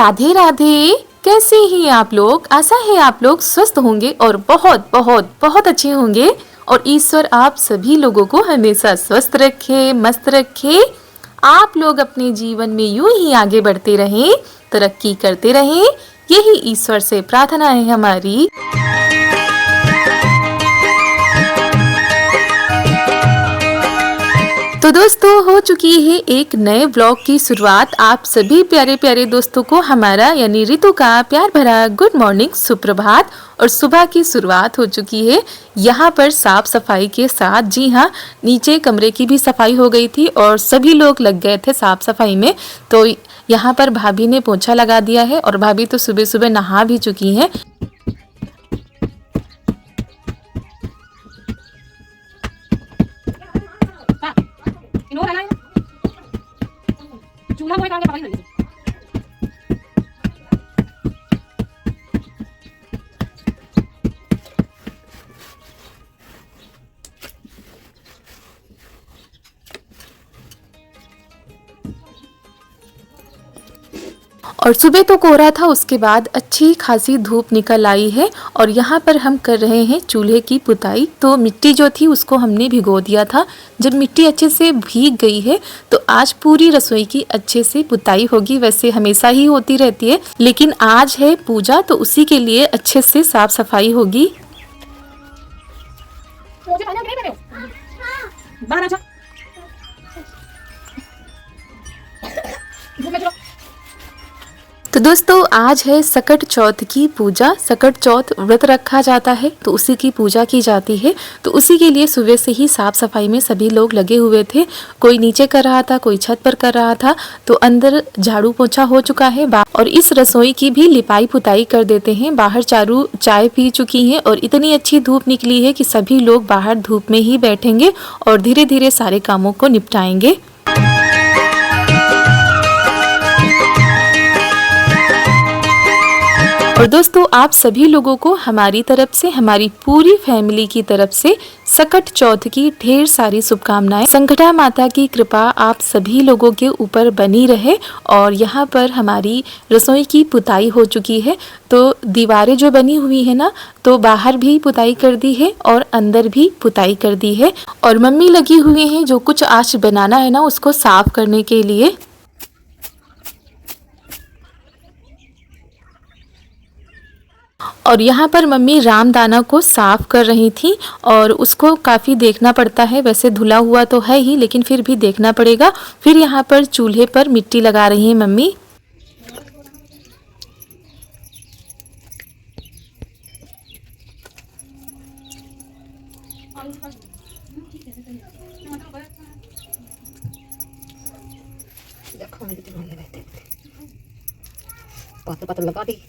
राधे राधे। कैसे हैं आप लोग? आशा है आप लोग स्वस्थ होंगे और बहुत बहुत बहुत अच्छे होंगे। और ईश्वर आप सभी लोगों को हमेशा स्वस्थ रखे, मस्त रखे। आप लोग अपने जीवन में यूं ही आगे बढ़ते रहें, तरक्की करते रहें, यही ईश्वर से प्रार्थना है हमारी। तो दोस्तों, हो चुकी है एक नए ब्लॉग की शुरुआत। आप सभी प्यारे प्यारे दोस्तों को हमारा यानी ऋतु का प्यार भरा गुड मॉर्निंग, सुप्रभात। और सुबह की शुरुआत हो चुकी है यहाँ पर साफ सफाई के साथ। जी हाँ, नीचे कमरे की भी सफाई हो गई थी और सभी लोग लग गए थे साफ सफाई में। तो यहाँ पर भाभी ने पोछा लगा दिया है और भाभी तो सुबह सुबह नहा भी चुकी हैं। और सुबह तो कोहरा था, उसके बाद अच्छी खासी धूप निकल आई है। और यहाँ पर हम कर रहे हैं चूल्हे की पुताई। तो मिट्टी जो थी उसको हमने भिगो दिया था। जब मिट्टी अच्छे से भीग गई है तो आज पूरी रसोई की अच्छे से पुताई होगी। वैसे हमेशा ही होती रहती है, लेकिन आज है पूजा तो उसी के लिए अच्छे से साफ सफाई होगी। तो दोस्तों, आज है सकट चौथ की पूजा। सकट चौथ व्रत रखा जाता है तो उसी की पूजा की जाती है। तो उसी के लिए सुबह से ही साफ सफाई में सभी लोग लगे हुए थे। कोई नीचे कर रहा था, कोई छत पर कर रहा था। तो अंदर झाड़ू पोछा हो चुका है और इस रसोई की भी लिपाई पुताई कर देते हैं। बाहर चारू चाय पी चुकी हैं और इतनी अच्छी धूप निकली है कि सभी लोग बाहर धूप में ही बैठेंगे और धीरे धीरे सारे कामों को निपटाएंगे। और दोस्तों, आप सभी लोगों को हमारी तरफ से, हमारी पूरी फैमिली की तरफ से सकट चौथ की ढेर सारी शुभकामनाएं। संकटा माता की कृपा आप सभी लोगों के ऊपर बनी रहे। और यहाँ पर हमारी रसोई की पुताई हो चुकी है। तो दीवारें जो बनी हुई है ना, तो बाहर भी पुताई कर दी है और अंदर भी पुताई कर दी है। और मम्मी लगी हुई हैं जो कुछ आज बनाना है ना उसको साफ करने के लिए। और यहाँ पर मम्मी रामदाना को साफ कर रही थी और उसको काफ़ी देखना पड़ता है। वैसे धुला हुआ तो है ही, लेकिन फिर भी देखना पड़ेगा। फिर यहाँ पर चूल्हे पर मिट्टी लगा रही है मम्मी। पता लगा दी।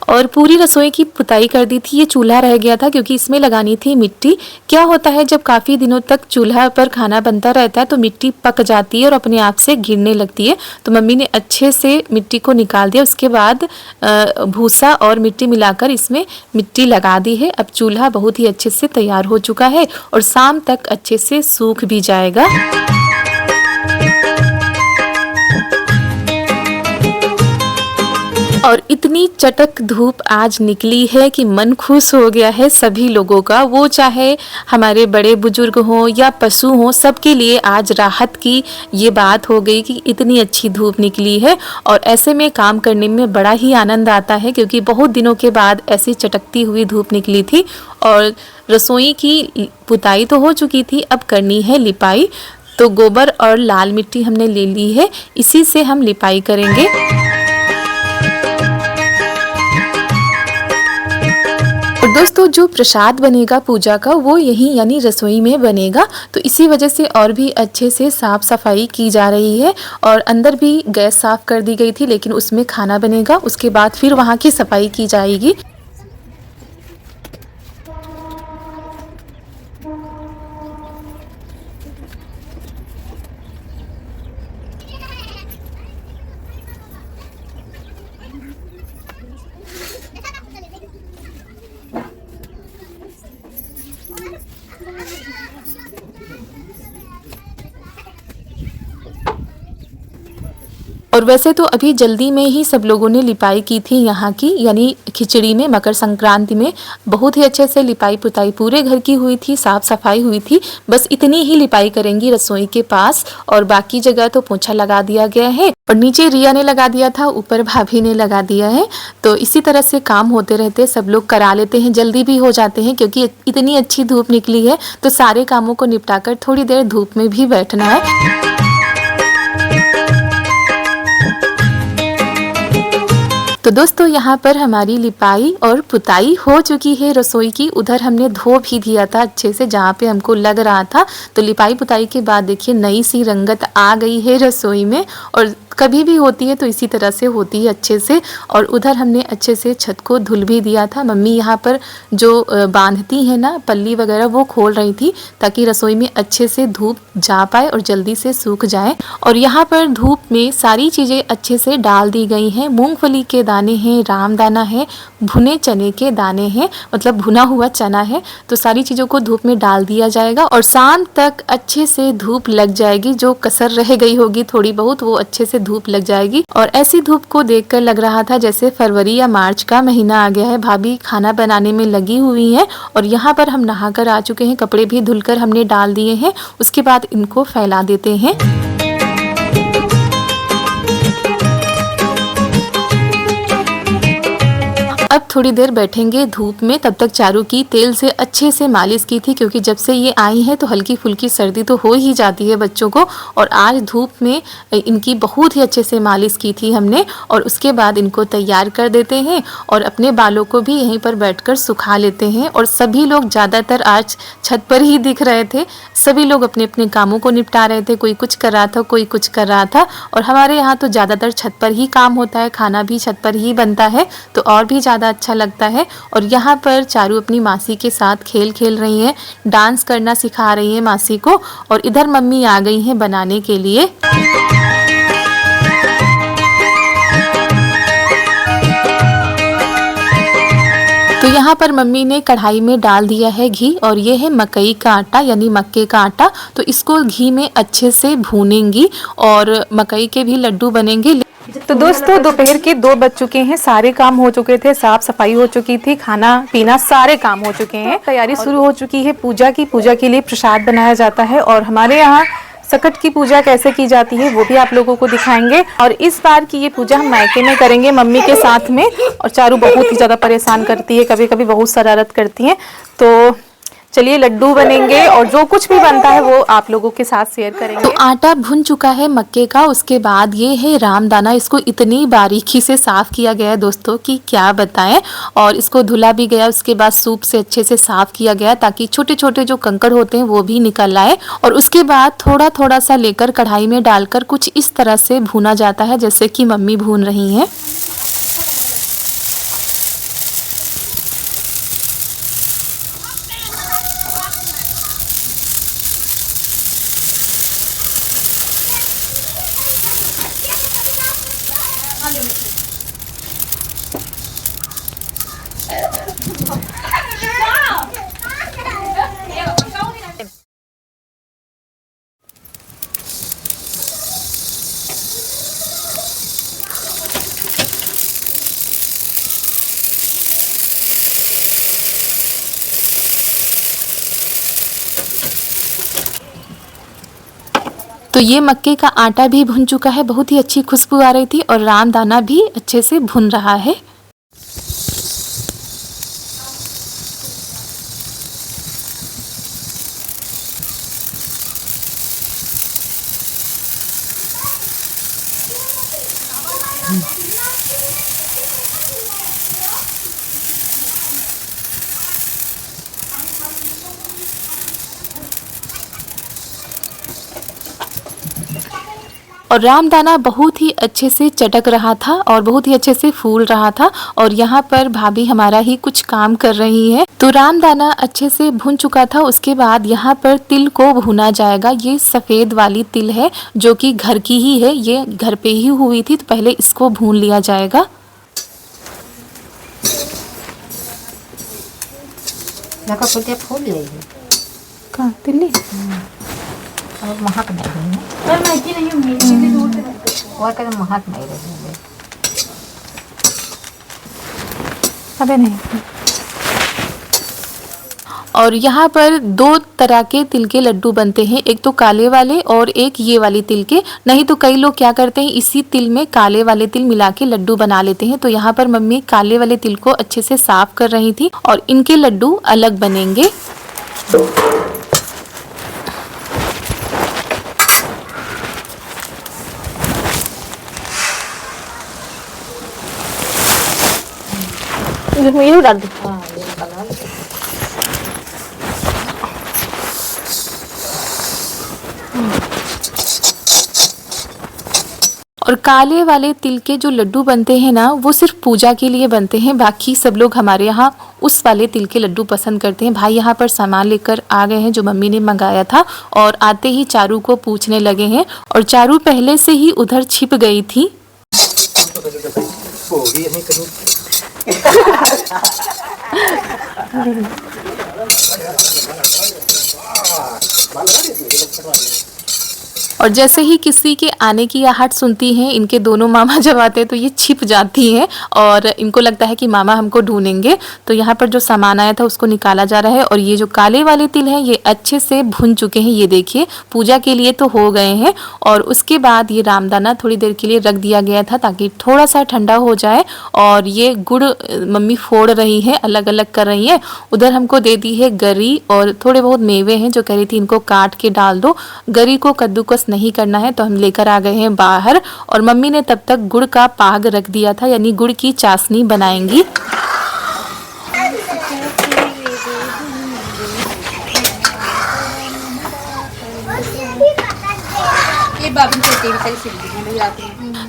और पूरी रसोई की पुताई कर दी थी। ये चूल्हा रह गया था क्योंकि इसमें लगानी थी मिट्टी। क्या होता है, जब काफ़ी दिनों तक चूल्हा पर खाना बनता रहता है तो मिट्टी पक जाती है और अपने आप से गिरने लगती है। तो मम्मी ने अच्छे से मिट्टी को निकाल दिया। उसके बाद भूसा और मिट्टी मिलाकर इसमें मिट्टी लगा दी है। अब चूल्हा बहुत ही अच्छे से तैयार हो चुका है और शाम तक अच्छे से सूख भी जाएगा। और इतनी चटक धूप आज निकली है कि मन खुश हो गया है सभी लोगों का। वो चाहे हमारे बड़े बुजुर्ग हों या पशु हों, सबके लिए आज राहत की ये बात हो गई कि इतनी अच्छी धूप निकली है। और ऐसे में काम करने में बड़ा ही आनंद आता है क्योंकि बहुत दिनों के बाद ऐसी चटकती हुई धूप निकली थी। और रसोई की पुताई तो हो चुकी थी, अब करनी है लिपाई। तो गोबर और लाल मिट्टी हमने ले ली है, इसी से हम लिपाई करेंगे। और दोस्तों, जो प्रसाद बनेगा पूजा का वो यहीं यानी रसोई में बनेगा। तो इसी वजह से और भी अच्छे से साफ सफाई की जा रही है। और अंदर भी गैस साफ कर दी गई थी, लेकिन उसमें खाना बनेगा। उसके बाद फिर वहाँ की सफाई की जाएगी। और वैसे तो अभी जल्दी में ही सब लोगों ने लिपाई की थी यहाँ की, यानी खिचड़ी में, मकर संक्रांति में बहुत ही अच्छे से लिपाई पुताई पूरे घर की हुई थी, साफ सफाई हुई थी। बस इतनी ही लिपाई करेंगी रसोई के पास, और बाकी जगह तो पोछा लगा दिया गया है। और नीचे रिया ने लगा दिया था, ऊपर भाभी ने लगा दिया है। तो इसी तरह से काम होते रहते, सब लोग करा लेते हैं, जल्दी भी हो जाते हैं क्योंकि इतनी अच्छी धूप निकली है तो सारे कामों को निपटाकर थोड़ी देर धूप में भी बैठना है। तो दोस्तों यहाँ पर हमारी लिपाई और पुताई हो चुकी है रसोई की। उधर हमने धो भी दिया था अच्छे से जहाँ पे हमको लग रहा था। तो लिपाई पुताई के बाद देखिए नई सी रंगत आ गई है रसोई में, और कभी भी होती है तो इसी तरह से होती है अच्छे से। और उधर हमने अच्छे से छत को धुल भी दिया था। मम्मी यहाँ पर जो बांधती है ना पल्ली वगैरह, वो खोल रही थी ताकि रसोई में अच्छे से धूप जा पाए और जल्दी से सूख जाए। और यहाँ पर धूप में सारी चीज़ें अच्छे से डाल दी गई हैं। मूंगफली के दाने हैं, रामदाना है, भुने चने के दाने हैं, मतलब भुना हुआ चना है। तो सारी चीज़ों को धूप में डाल दिया जाएगा और शाम तक अच्छे से धूप लग जाएगी। जो कसर रह गई होगी थोड़ी बहुत, वो अच्छे से धूप लग जाएगी। और ऐसी धूप को देखकर लग रहा था जैसे फरवरी या मार्च का महीना आ गया है। भाभी खाना बनाने में लगी हुई हैं और यहाँ पर हम नहाकर आ चुके हैं, कपड़े भी धुलकर हमने डाल दिए हैं। उसके बाद इनको फैला देते हैं। अब थोड़ी देर बैठेंगे धूप में, तब तक चारू की तेल से अच्छे से मालिश की थी क्योंकि जब से ये आई हैं तो हल्की फुल्की सर्दी तो हो ही जाती है बच्चों को। और आज धूप में इनकी बहुत ही अच्छे से मालिश की थी हमने। और उसके बाद इनको तैयार कर देते हैं और अपने बालों को भी यहीं पर बैठकर सुखा लेते हैं। और सभी लोग ज़्यादातर आज छत पर ही दिख रहे थे। सभी लोग अपने अपने कामों को निपटा रहे थे, कोई कुछ कर रहा था, कोई कुछ कर रहा था। और हमारे यहाँ तो ज़्यादातर छत पर ही काम होता है, खाना भी छत पर ही बनता है, तो और भी ज़्यादा अच्छा लगता है। और यहाँ पर चारू अपनी मासी के साथ खेल रही है, डांस करना सिखा रही है मासी को। और इधर मम्मी आ गई हैं बनाने के लिए। तो यहाँ पर मम्मी ने कढ़ाई में डाल दिया है घी, और ये है मकई का आटा यानी मक्के का आटा। तो इसको घी में अच्छे से भूनेंगी और मकई के भी लड्डू बनेंगे। तो दोस्तों दोपहर के 2 बज चुके हैं, सारे काम हो चुके थे, साफ सफाई हो चुकी थी, खाना पीना सारे काम हो चुके हैं। तैयारी शुरू हो चुकी है पूजा की। पूजा के लिए प्रसाद बनाया जाता है और हमारे यहाँ सकट की पूजा कैसे की जाती है वो भी आप लोगों को दिखाएंगे। और इस बार की ये पूजा हम मायके में करेंगे मम्मी के साथ में। और चारू बहुत ही ज़्यादा परेशान करती है, कभी कभी बहुत शरारत करती है। तो चलिए लड्डू बनेंगे और जो कुछ भी बनता है वो आप लोगों के साथ शेयर करेंगे। तो आटा भुन चुका है मक्के का। उसके बाद ये है रामदाना। इसको इतनी बारीकी से साफ किया गया है दोस्तों कि क्या बताएं। और इसको धुला भी गया, उसके बाद सूप से अच्छे से साफ किया गया ताकि छोटे छोटे जो कंकड़ होते हैं वो भी निकल आए। और उसके बाद थोड़ा थोड़ा सा लेकर कढ़ाई में डालकर कुछ इस तरह से भूना जाता है जैसे कि मम्मी भून रही हैं। तो ये मक्के का आटा भी भुन चुका है, बहुत ही अच्छी खुशबू आ रही थी और रामदाना भी अच्छे से भुन रहा है। और रामदाना बहुत ही अच्छे से चटक रहा था और बहुत ही अच्छे से फूल रहा था। और यहाँ पर भाभी हमारा ही कुछ काम कर रही है। तो रामदाना अच्छे से भुन चुका था। उसके बाद यहाँ पर तिल को भुना जाएगा। ये सफ़ेद वाली तिल है जो कि घर की ही है, ये घर पे ही हुई थी, तो पहले इसको भून लिया जाएगा। फूल ले कहाँ तिल्ली और वहाँ पर नहीं और कदम हाथ नहीं रहे अबे नहीं। और यहाँ पर दो तरह के तिल के लड्डू बनते हैं, एक तो काले वाले और एक ये वाले तिल के। नहीं तो कई लोग क्या करते हैं, इसी तिल में काले वाले तिल मिला के लड्डू बना लेते हैं। तो यहाँ पर मम्मी काले वाले तिल को अच्छे से साफ कर रही थी और इनके लड्डू अलग बनेंगे। ये डाल दो। हाँ, ये डाल। और काले वाले तिल के जो लड्डू बनते हैं ना, वो सिर्फ पूजा के लिए बनते हैं। बाकी सब लोग हमारे यहाँ उस वाले तिल के लड्डू पसंद करते हैं। भाई यहाँ पर सामान लेकर आ गए हैं जो मम्मी ने मंगाया था और आते ही चारू को पूछने लगे हैं और चारू पहले से ही उधर छिप गई थी। और जैसे ही किसी के आने की आहट सुनती हैं, इनके दोनों मामा जब आते हैं तो ये छिप जाती हैं और इनको लगता है कि मामा हमको ढूंढेंगे। तो यहाँ पर जो सामान आया था उसको निकाला जा रहा है और ये जो काले वाले तिल हैं ये अच्छे से भुन चुके हैं। ये देखिए पूजा के लिए तो हो गए हैं। और उसके बाद ये रामदाना थोड़ी देर के लिए रख दिया गया था ताकि थोड़ा सा ठंडा हो जाए। और ये गुड़ मम्मी फोड़ रही है, अलग अलग कर रही है। उधर हमको दे दी है गरी और थोड़े बहुत मेवे हैं जो कह रही थी इनको काट के डाल दो। गरी को कद्दूकस नहीं करना है तो हम लेकर आ गए हैं बाहर। और मम्मी ने तब तक गुड़ का पाग रख दिया था, यानी गुड़ की चाशनी बनाएंगी।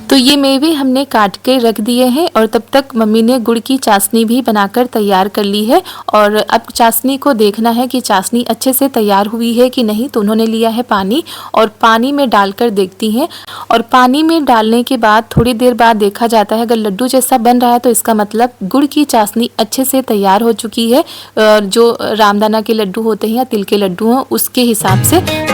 तो ये मेवे हमने काट के रख दिए हैं और तब तक मम्मी ने गुड़ की चाशनी भी बनाकर तैयार कर ली है। और अब चाशनी को देखना है कि चाशनी अच्छे से तैयार हुई है कि नहीं। तो उन्होंने लिया है पानी और पानी में डालकर देखती हैं। और पानी में डालने के बाद थोड़ी देर बाद देखा जाता है, अगर लड्डू जैसा बन रहा है तो इसका मतलब गुड़ की चाशनी अच्छे से तैयार हो चुकी है। जो रामदाना के लड्डू होते हैं या तिल के लड्डू हैं उसके हिसाब से।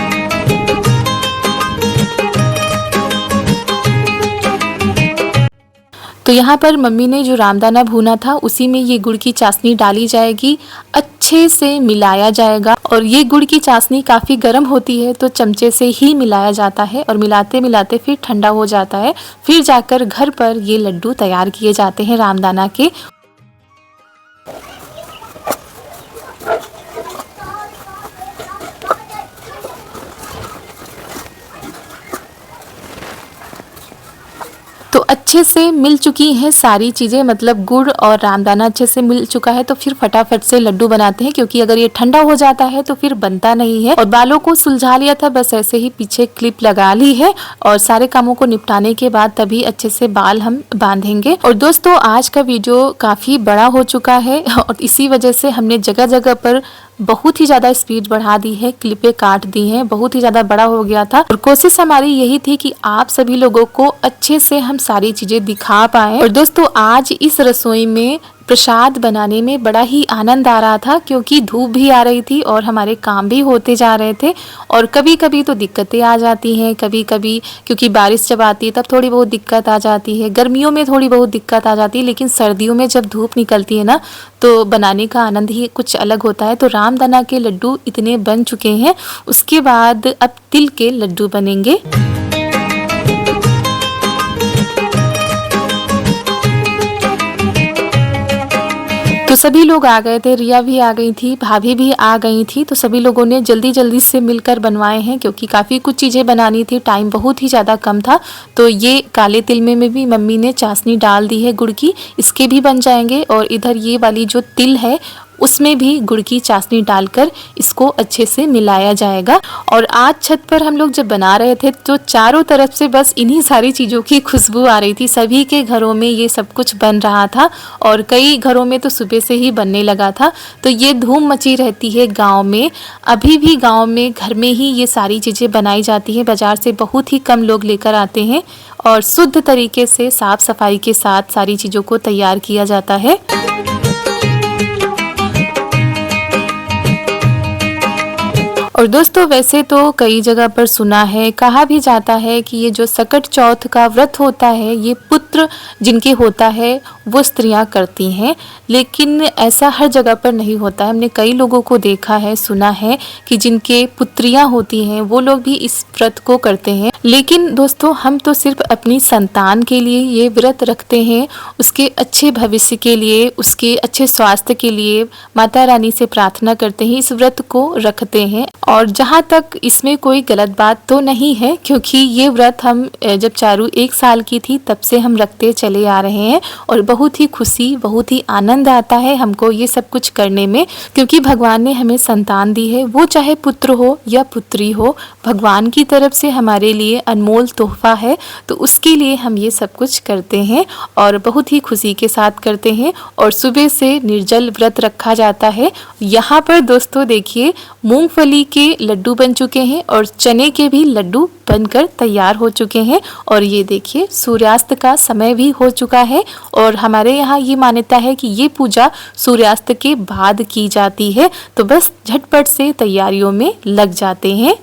तो यहाँ पर मम्मी ने जो रामदाना भूना था उसी में ये गुड़ की चाशनी डाली जाएगी, अच्छे से मिलाया जाएगा। और ये गुड़ की चाशनी काफ़ी गर्म होती है तो चमचे से ही मिलाया जाता है और मिलाते मिलाते फिर ठंडा हो जाता है। फिर जाकर घर पर ये लड्डू तैयार किए जाते हैं रामदाना के। तो अच्छे से मिल चुकी हैं सारी चीज़ें, मतलब गुड़ और रामदाना अच्छे से मिल चुका है। तो फिर फटाफट से लड्डू बनाते हैं क्योंकि अगर ये ठंडा हो जाता है तो फिर बनता नहीं है। और बालों को सुलझा लिया था, बस ऐसे ही पीछे क्लिप लगा ली है और सारे कामों को निपटाने के बाद तभी अच्छे से बाल हम बांधेंगे। और दोस्तों आज का वीडियो काफ़ी बड़ा हो चुका है और इसी वजह से हमने जगह जगह पर बहुत ही ज़्यादा स्पीड बढ़ा दी है, क्लिपें काट दी हैं, बहुत ही ज़्यादा बड़ा हो गया था। और कोशिश हमारी यही थी कि आप सभी लोगों को अच्छे से हम सारी चीज़ें दिखा पाएँ। और दोस्तों आज इस रसोई में प्रसाद बनाने में बड़ा ही आनंद आ रहा था क्योंकि धूप भी आ रही थी और हमारे काम भी होते जा रहे थे। और कभी कभी तो दिक्कतें आ जाती हैं, कभी कभी क्योंकि बारिश जब आती है तब थोड़ी बहुत दिक्कत आ जाती है, गर्मियों में थोड़ी बहुत दिक्कत आ जाती है, लेकिन सर्दियों में जब धूप निकलती है ना तो बनाने का आनंद ही कुछ अलग होता है। तो रामदाना के लड्डू इतने बन चुके हैं, उसके बाद अब तिल के लड्डू बनेंगे। तो सभी लोग आ गए थे, रिया भी आ गई थी, भाभी भी आ गई थी। तो सभी लोगों ने जल्दी जल्दी से मिलकर बनवाए हैं क्योंकि काफ़ी कुछ चीज़ें बनानी थी, टाइम बहुत ही ज़्यादा कम था। तो ये काले तिल में भी मम्मी ने चाशनी डाल दी है गुड़ की, इसके भी बन जाएंगे। और इधर ये वाली जो तिल है उसमें भी गुड़ की चाशनी डालकर इसको अच्छे से मिलाया जाएगा। और आज छत पर हम लोग जब बना रहे थे तो चारों तरफ से बस इन्हीं सारी चीज़ों की खुशबू आ रही थी। सभी के घरों में ये सब कुछ बन रहा था और कई घरों में तो सुबह से ही बनने लगा था। तो ये धूम मची रहती है गांव में, अभी भी गांव में घर में ही ये सारी चीज़ें बनाई जाती हैं। बाज़ार से बहुत ही कम लोग लेकर आते हैं और शुद्ध तरीके से साफ़ सफाई के साथ सारी चीज़ों को तैयार किया जाता है। और और दोस्तों वैसे तो कई जगह पर सुना है, कहा भी जाता है कि ये जो सकट चौथ का व्रत होता है ये पुत्र जिनके होता है वो स्त्रियां करती हैं, लेकिन ऐसा हर जगह पर नहीं होता है। हमने कई लोगों को देखा है, सुना है कि जिनके पुत्रियां होती हैं वो लोग भी इस व्रत को करते हैं। लेकिन दोस्तों हम तो सिर्फ अपनी संतान के लिए ये व्रत रखते हैं, उसके अच्छे भविष्य के लिए, उसके अच्छे स्वास्थ्य के लिए माता रानी से प्रार्थना करते हैं, इस व्रत को रखते हैं। और जहाँ तक इसमें कोई गलत बात तो नहीं है, क्योंकि ये व्रत हम जब चारू 1 साल की थी तब से हम रखते चले आ रहे हैं और बहुत ही खुशी, बहुत ही आनंद आता है हमको ये सब कुछ करने में, क्योंकि भगवान ने हमें संतान दी है, वो चाहे पुत्र हो या पुत्री हो, भगवान की तरफ से हमारे लिए अनमोल तोहफा है। तो उसके लिए हम ये सब कुछ करते हैं और बहुत ही खुशी के साथ करते हैं। और सुबह से निर्जल व्रत रखा जाता है। यहाँ पर दोस्तों देखिए मूंगफली के लड्डू बन चुके हैं और चने के भी लड्डू बनकर तैयार हो चुके हैं। और ये देखिए सूर्यास्त का समय भी हो चुका है और हमारे यहाँ ये मान्यता है कि ये पूजा सूर्यास्त के बाद की जाती है। तो बस झटपट से तैयारियों में लग जाते हैं।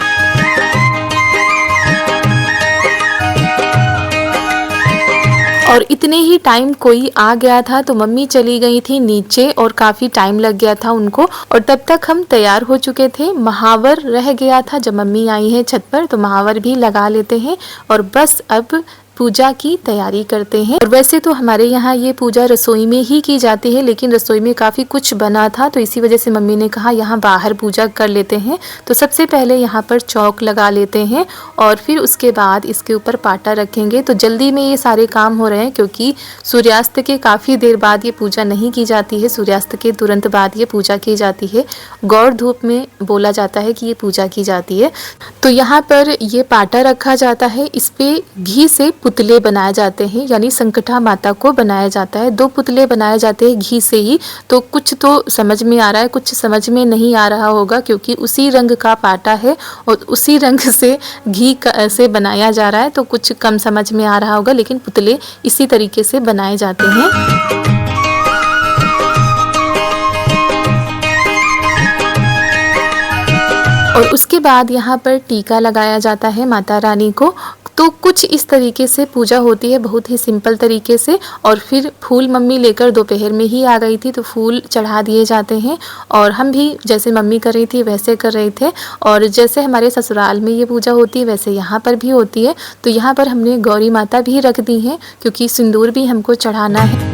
और इतने ही टाइम कोई आ गया था तो मम्मी चली गई थी नीचे और काफ़ी टाइम लग गया था उनको, और तब तक हम तैयार हो चुके थे। महावर रह गया था, जब मम्मी आई है छत पर तो महावर भी लगा लेते हैं और बस अब पूजा की तैयारी करते हैं। और वैसे तो हमारे यहाँ ये पूजा रसोई में ही की जाती है, लेकिन रसोई में काफ़ी कुछ बना था तो इसी वजह से मम्मी ने कहा यहाँ बाहर पूजा कर लेते हैं। तो सबसे पहले यहाँ पर चौक लगा लेते हैं और फिर उसके बाद इसके ऊपर पाटा रखेंगे। तो जल्दी में ये सारे काम हो रहे हैं क्योंकि सूर्यास्त के काफ़ी देर बाद ये पूजा नहीं की जाती है, सूर्यास्त के तुरंत बाद ये पूजा की जाती है। गौर धूप में बोला जाता है कि ये पूजा की जाती है। तो यहाँ पर ये पाटा रखा जाता है, इस पे घी से पुतले बनाए जाते हैं, यानी संकटा माता को बनाया जाता है। 2 पुतले बनाए जाते हैं घी से ही। तो कुछ तो समझ में आ रहा है, कुछ समझ में नहीं आ रहा होगा, क्योंकि उसी रंग का पाटा है और उसी रंग से घी से बनाया जा रहा है। तो कुछ कम समझ में आ रहा होगा, लेकिन पुतले इसी तरीके से बनाए जाते हैं। और उसके बाद यहाँ पर टीका लगाया जाता है माता रानी को। तो कुछ इस तरीके से पूजा होती है, बहुत ही सिंपल तरीके से। और फिर फूल मम्मी लेकर दोपहर में ही आ गई थी तो फूल चढ़ा दिए जाते हैं और हम भी जैसे मम्मी कर रही थी वैसे कर रहे थे। और जैसे हमारे ससुराल में ये पूजा होती है वैसे यहाँ पर भी होती है। तो यहाँ पर हमने गौरी माता भी रख दी हैं क्योंकि सिंदूर भी हमको चढ़ाना है।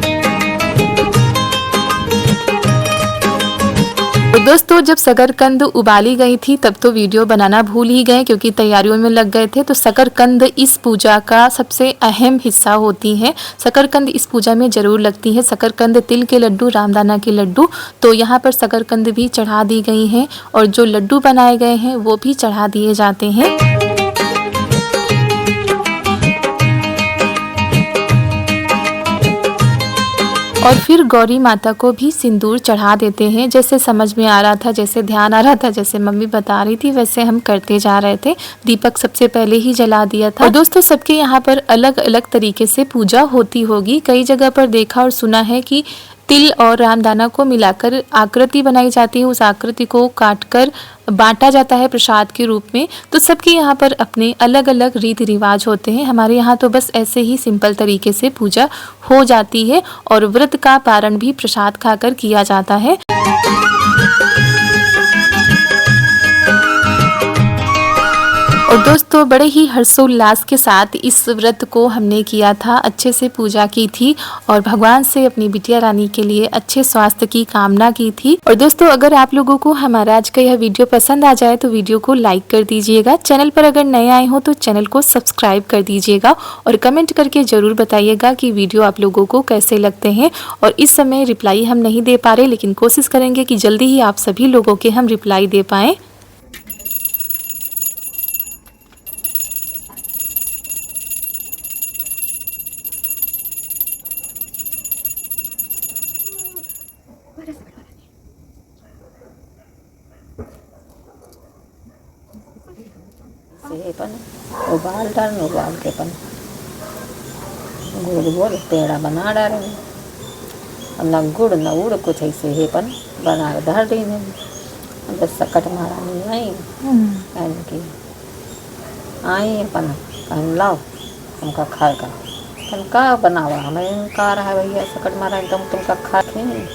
तो दोस्तों जब शकरकंद उबाली गई थी तब तो वीडियो बनाना भूल ही गए क्योंकि तैयारियों में लग गए थे। तो शकरकंद इस पूजा का सबसे अहम हिस्सा होती है। शकरकंद इस पूजा में ज़रूर लगती है। शकरकंद, तिल के लड्डू, रामदाना के लड्डू। तो यहाँ पर शकरकंद भी चढ़ा दी गई हैं और जो लड्डू बनाए गए हैं वो भी चढ़ा दिए जाते हैं। और फिर गौरी माता को भी सिंदूर चढ़ा देते हैं। जैसे समझ में आ रहा था, जैसे ध्यान आ रहा था, जैसे मम्मी बता रही थी वैसे हम करते जा रहे थे। दीपक सबसे पहले ही जला दिया था। और दोस्तों सबके यहाँ पर अलग अलग तरीके से पूजा होती होगी। कई जगह पर देखा और सुना है कि तिल और रामदाना को मिलाकर आकृति बनाई जाती है, उस आकृति को काटकर बांटा जाता है प्रसाद के रूप में। तो सबके यहाँ पर अपने अलग अलग रीति रिवाज होते हैं। हमारे यहाँ तो बस ऐसे ही सिंपल तरीके से पूजा हो जाती है और व्रत का पारण भी प्रसाद खाकर किया जाता है। और दोस्तों बड़े ही हर्षोल्लास के साथ इस व्रत को हमने किया था, अच्छे से पूजा की थी और भगवान से अपनी बिटिया रानी के लिए अच्छे स्वास्थ्य की कामना की थी। और दोस्तों अगर आप लोगों को हमारा आज का यह वीडियो पसंद आ जाए तो वीडियो को लाइक कर दीजिएगा। चैनल पर अगर नए आए हो तो चैनल को सब्सक्राइब कर दीजिएगा और कमेंट करके ज़रूर बताइएगा कि वीडियो आप लोगों को कैसे लगते हैं। और इस समय रिप्लाई हम नहीं दे पा रहे, लेकिन कोशिश करेंगे कि जल्दी ही आप सभी लोगों के हम रिप्लाई दे पाएँ। से पण उबाल डालना, उबाल के पण गोल गोल पेड़ा बना डालेंगे। अब न गुड़ न उड़ कुछ ऐसे है पण बना धर देंगे। बस सकट महारानी आई कहन की आई अपन कहन लाओ तुमका खाए का कहन का बनावा हमें का रहा है भैया सकट महारानी तुमका खाते नहीं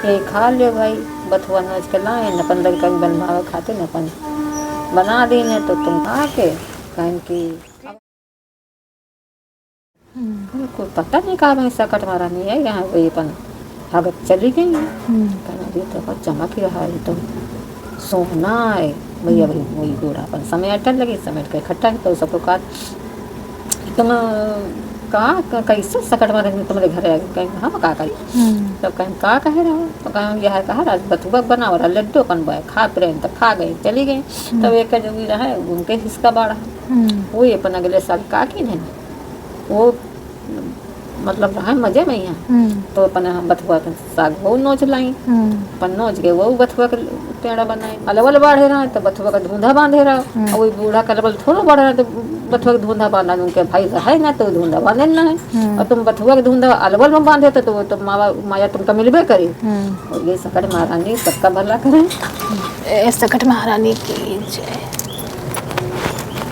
यही खा लियो भाई बथुआ नोच के लाए न अपन कहीं बनवावे खाते न अपन बना दी ने तो तुम खा के कहन की कोई पता नहीं कहा मैं सकट महारानी है यहाँ वही अपन भागत चली गई कहना ये तो बहुत चमक रहा है तो सोना है भैया भाई वही गोड़ा अपन समय अटल लगी समेट के इकट्ठा तो सबको कहा तुम कहा कैसे सकट महारानी तुम्हारे घर आ गई कहीं हाँ का कही तब कहीं का कह रहा तो कहीं यह कहा राज बथुआ बना रहा लड्डू अपन बोए खाते रहे तब खा गए चली गई तब एक जो भी रहा उनके हिस्सा बाढ़ा वही अपन अगले साल का की नहीं वो मतलब रहा मजे में यहाँ तो अपन बथुआ के साग वो नोच लाई अपन नोच के वो बथुआ के पेड़ा बनाए अलवल बाढ़े रहा तो बथुआ का धुंधा बांधे रहा और वही बूढ़ा का अलवल थोड़ा बढ़ रहा तो बथुआ का धुंधा बांधा उनके भाई है ना तो धुंधा बांधे ना है और तुम बथुआ के धुंधा अलवल में बांधे तो वो तो माया तुमका मिलबे करे और ये सकट महारानी सबका भला करे सकट महारानी की जय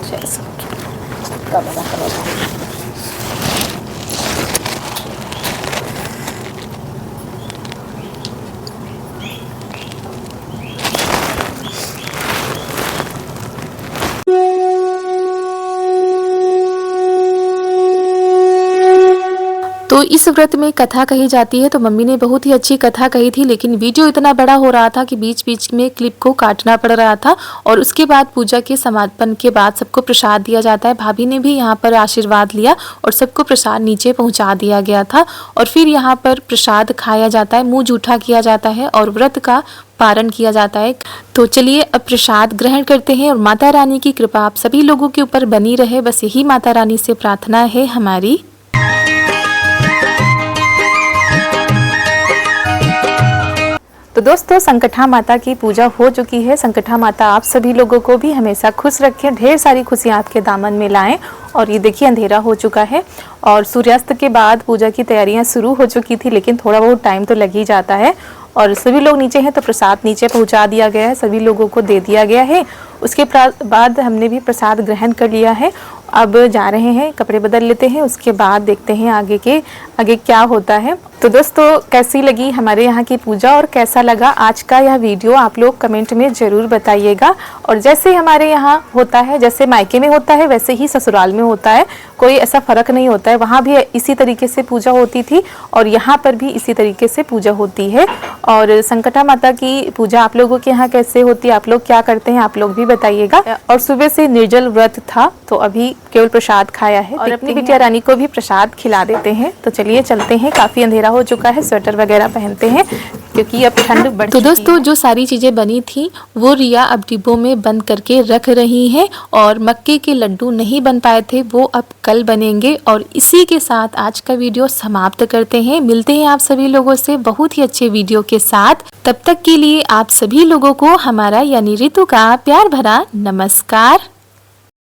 जय सबका भला करे तो इस व्रत में कथा कही जाती है। तो मम्मी ने बहुत ही अच्छी कथा कही थी, लेकिन वीडियो इतना बड़ा हो रहा था कि बीच बीच में क्लिप को काटना पड़ रहा था। और उसके बाद पूजा के समापन के बाद सबको प्रसाद दिया जाता है। भाभी ने भी यहाँ पर आशीर्वाद लिया और सबको प्रसाद नीचे पहुँचा दिया गया था। और फिर यहाँ पर प्रसाद खाया जाता है, मुँह जूठा किया जाता है और व्रत का पारण किया जाता है। तो चलिए अब प्रसाद ग्रहण करते हैं और माता रानी की कृपा आप सभी लोगों के ऊपर बनी रहे, बस यही माता रानी से प्रार्थना है हमारी। तो दोस्तों संकटा माता की पूजा हो चुकी है। संकटा माता आप सभी लोगों को भी हमेशा खुश रखें, ढेर सारी खुशियाँ आपके दामन में लाएं। और ये देखिए अंधेरा हो चुका है और सूर्यास्त के बाद पूजा की तैयारियां शुरू हो चुकी थी, लेकिन थोड़ा बहुत टाइम तो लग ही जाता है। और सभी लोग नीचे हैं तो प्रसाद नीचे पहुंचा दिया गया है, सभी लोगों को दे दिया गया है। उसके बाद हमने भी प्रसाद ग्रहण कर लिया है। अब जा रहे हैं, कपड़े बदल लेते हैं, उसके बाद देखते हैं आगे क्या होता है। तो दोस्तों कैसी लगी हमारे यहाँ की पूजा और कैसा लगा आज का यह वीडियो आप लोग कमेंट में ज़रूर बताइएगा। और जैसे हमारे यहाँ होता है, जैसे मायके में होता है वैसे ही ससुराल में होता है, कोई ऐसा फ़र्क नहीं होता है। वहाँ भी इसी तरीके से पूजा होती थी और यहाँ पर भी इसी तरीके से पूजा होती है। और संकटा माता की पूजा आप लोगों के यहाँ कैसे होती है, आप लोग क्या करते हैं, आप लोग भी बताइएगा। और सुबह से निर्जल व्रत था तो अभी केवल प्रसाद खाया है और अपनी बिटिया रानी को भी प्रसाद खिला देते हैं। तो चलिए चलते हैं, काफ़ी अंधेरा हो चुका है, स्वेटर वगैरह पहनते हैं क्योंकि अब ठंड बढ़। तो दोस्तों जो सारी चीज़ें बनी थी वो रिया अब डिब्बों में बंद करके रख रही हैं और मक्के के लड्डू नहीं बन पाए थे वो अब कल बनेंगे। और इसी के साथ आज का वीडियो समाप्त करते हैं। मिलते हैं आप सभी लोगों से बहुत ही अच्छे वीडियो के साथ। तब तक के लिए आप सभी लोगों को हमारा यानी ऋतु का प्यार भरा नमस्कार।